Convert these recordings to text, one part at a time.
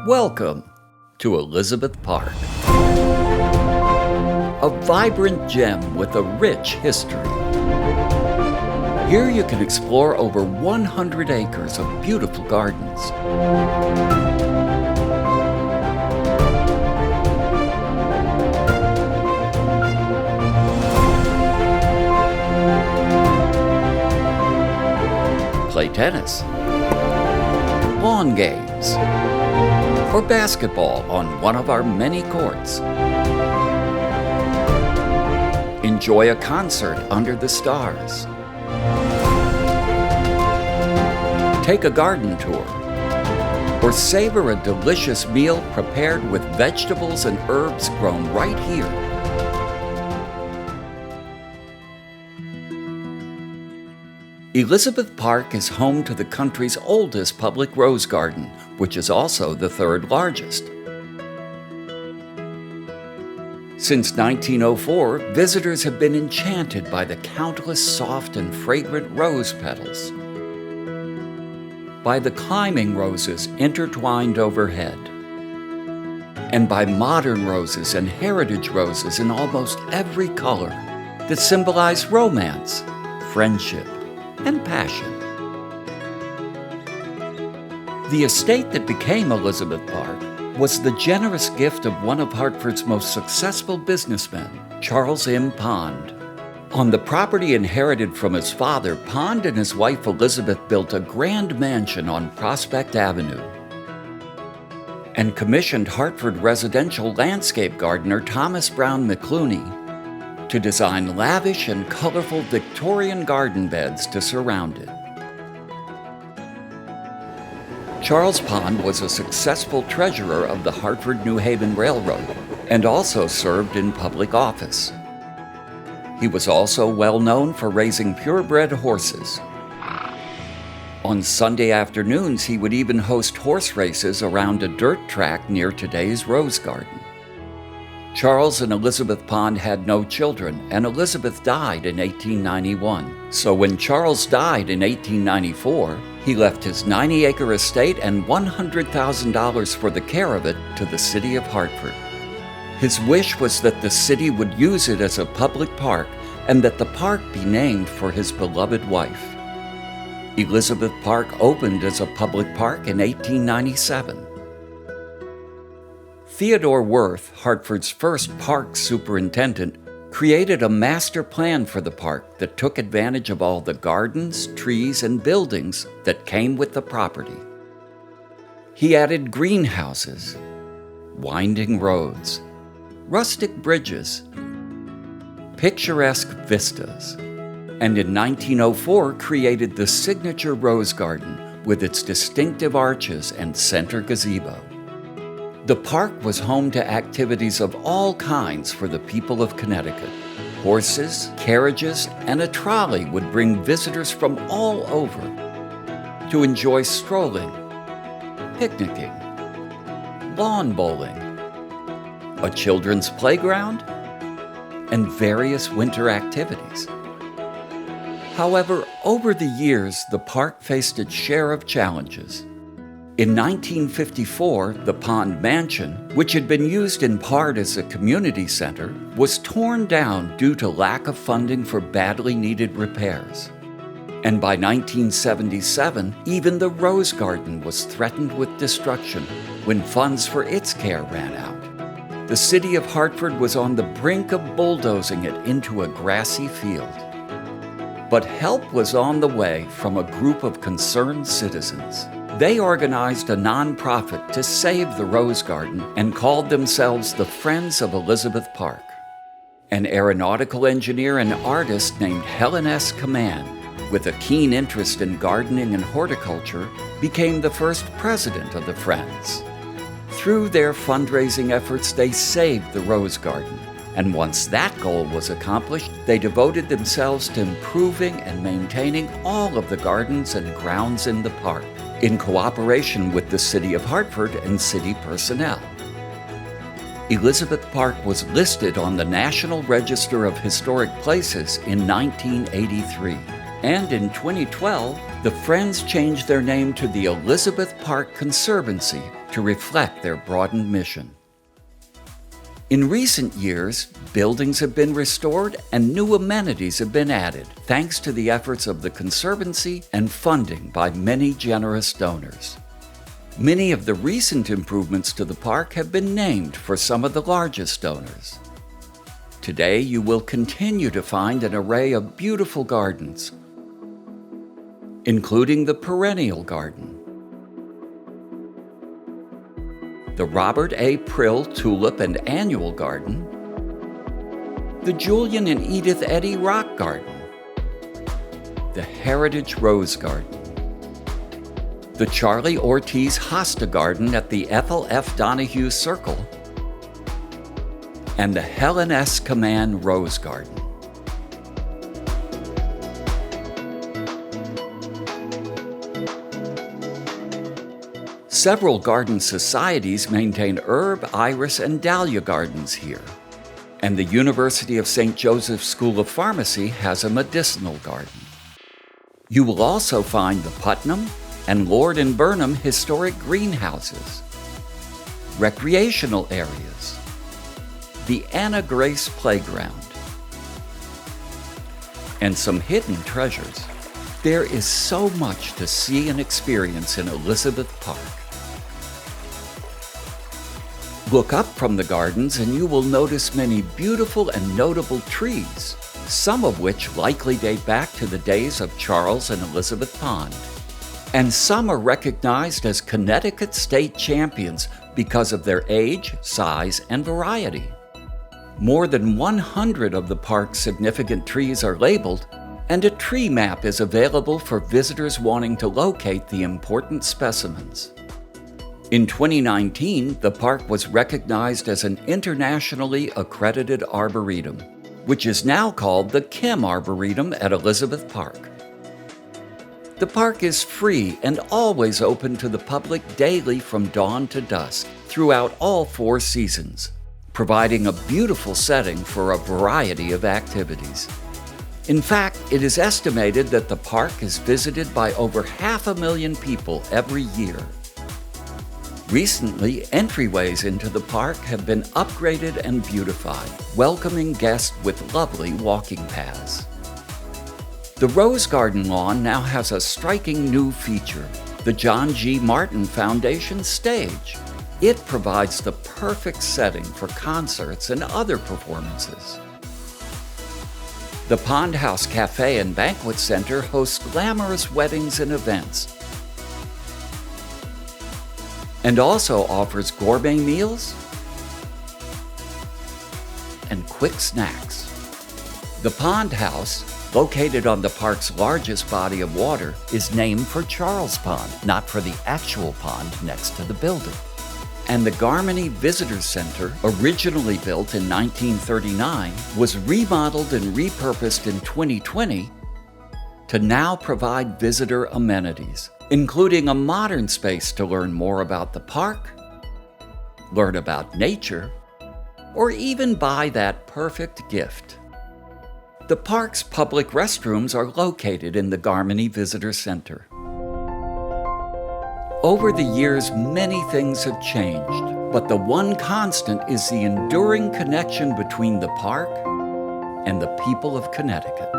Welcome to Elizabeth Park, a vibrant gem with a rich history. Here you can explore over 100 acres of beautiful gardens. Play tennis, lawn games, or basketball on one of our many courts. Enjoy a concert under the stars. Take a garden tour, or savor a delicious meal prepared with vegetables and herbs grown right here. Elizabeth Park is home to the country's oldest public rose garden, which is also the third largest. Since 1904, visitors have been enchanted by the countless soft and fragrant rose petals, by the climbing roses intertwined overhead, and by modern roses and heritage roses in almost every color that symbolize romance, friendship, and passion. The estate that became Elizabeth Park was the generous gift of one of Hartford's most successful businessmen, Charles M. Pond. On the property inherited from his father, Pond and his wife Elizabeth built a grand mansion on Prospect Avenue and commissioned Hartford residential landscape gardener Thomas Brown McClooney to design lavish and colorful Victorian garden beds to surround it. Charles Pond was a successful treasurer of the Hartford-New Haven Railroad and also served in public office. He was also well known for raising purebred horses. On Sunday afternoons, he would even host horse races around a dirt track near today's Rose Garden. Charles and Elizabeth Pond had no children, and Elizabeth died in 1891. So when Charles died in 1894, he left his 90-acre estate and $100,000 for the care of it to the city of Hartford. His wish was that the city would use it as a public park and that the park be named for his beloved wife. Elizabeth Park opened as a public park in 1897. Theodore Worth, Hartford's first park superintendent, created a master plan for the park that took advantage of all the gardens, trees, and buildings that came with the property. He added greenhouses, winding roads, rustic bridges, picturesque vistas, and in 1904 created the signature Rose Garden with its distinctive arches and center gazebo. The park was home to activities of all kinds for the people of Connecticut. Horses, carriages, and a trolley would bring visitors from all over to enjoy strolling, picnicking, lawn bowling, a children's playground, and various winter activities. However, over the years, the park faced its share of challenges. In 1954, the Pond Mansion, which had been used in part as a community center, was torn down due to lack of funding for badly needed repairs. And by 1977, even the Rose Garden was threatened with destruction when funds for its care ran out. The city of Hartford was on the brink of bulldozing it into a grassy field. But help was on the way from a group of concerned citizens. They organized a nonprofit to save the Rose Garden and called themselves the Friends of Elizabeth Park. An aeronautical engineer and artist named Helen S. Kaman, with a keen interest in gardening and horticulture, became the first president of the Friends. Through their fundraising efforts, they saved the Rose Garden. And once that goal was accomplished, they devoted themselves to improving and maintaining all of the gardens and grounds in the park, in cooperation with the City of Hartford and city personnel. Elizabeth Park was listed on the National Register of Historic Places in 1983. And in 2012, the Friends changed their name to the Elizabeth Park Conservancy to reflect their broadened mission. In recent years, buildings have been restored and new amenities have been added, thanks to the efforts of the Conservancy and funding by many generous donors. Many of the recent improvements to the park have been named for some of the largest donors. Today, you will continue to find an array of beautiful gardens, including the perennial garden, the Robert A. Prill Tulip and Annual Garden, the Julian and Edith Eddy Rock Garden, the Heritage Rose Garden, the Charlie Ortiz Hosta Garden at the Ethel F. Donahue Circle, and the Helen S. Kaman Rose Garden. Several garden societies maintain herb, iris, and dahlia gardens here, and the University of St. Joseph's School of Pharmacy has a medicinal garden. You will also find the Putnam and Lord and Burnham historic greenhouses, recreational areas, the Anna Grace Playground, and some hidden treasures. There is so much to see and experience in Elizabeth Park. Look up from the gardens and you will notice many beautiful and notable trees, some of which likely date back to the days of Charles and Elizabeth Pond. And some are recognized as Connecticut state champions because of their age, size, and variety. More than 100 of the park's significant trees are labeled, and a tree map is available for visitors wanting to locate the important specimens. In 2019, the park was recognized as an internationally accredited arboretum, which is now called the Kim Arboretum at Elizabeth Park. The park is free and always open to the public daily from dawn to dusk throughout all 4 seasons, providing a beautiful setting for a variety of activities. In fact, it is estimated that the park is visited by over 500,000 people every year. Recently, entryways into the park have been upgraded and beautified, welcoming guests with lovely walking paths. The Rose Garden lawn now has a striking new feature, the John G. Martin Foundation stage. It provides the perfect setting for concerts and other performances. The Pond House Cafe and Banquet Center hosts glamorous weddings and events, and also offers gourmet meals and quick snacks. The Pond House, located on the park's largest body of water, is named for Charles Pond, not for the actual pond next to the building. And the Garmany Visitor Center, originally built in 1939, was remodeled and repurposed in 2020 to now provide visitor amenities, including a modern space to learn more about the park, learn about nature, or even buy that perfect gift. The park's public restrooms are located in the Garmany Visitor Center. Over the years, many things have changed, but the one constant is the enduring connection between the park and the people of Connecticut.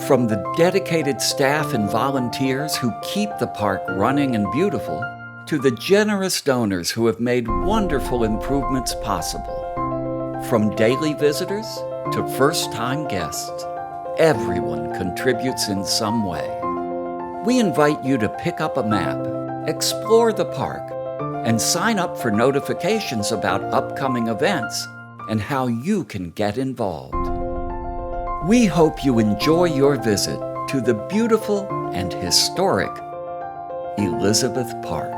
From the dedicated staff and volunteers who keep the park running and beautiful, to the generous donors who have made wonderful improvements possible. From daily visitors to first-time guests, everyone contributes in some way. We invite you to pick up a map, explore the park, and sign up for notifications about upcoming events and how you can get involved. We hope you enjoy your visit to the beautiful and historic Elizabeth Park.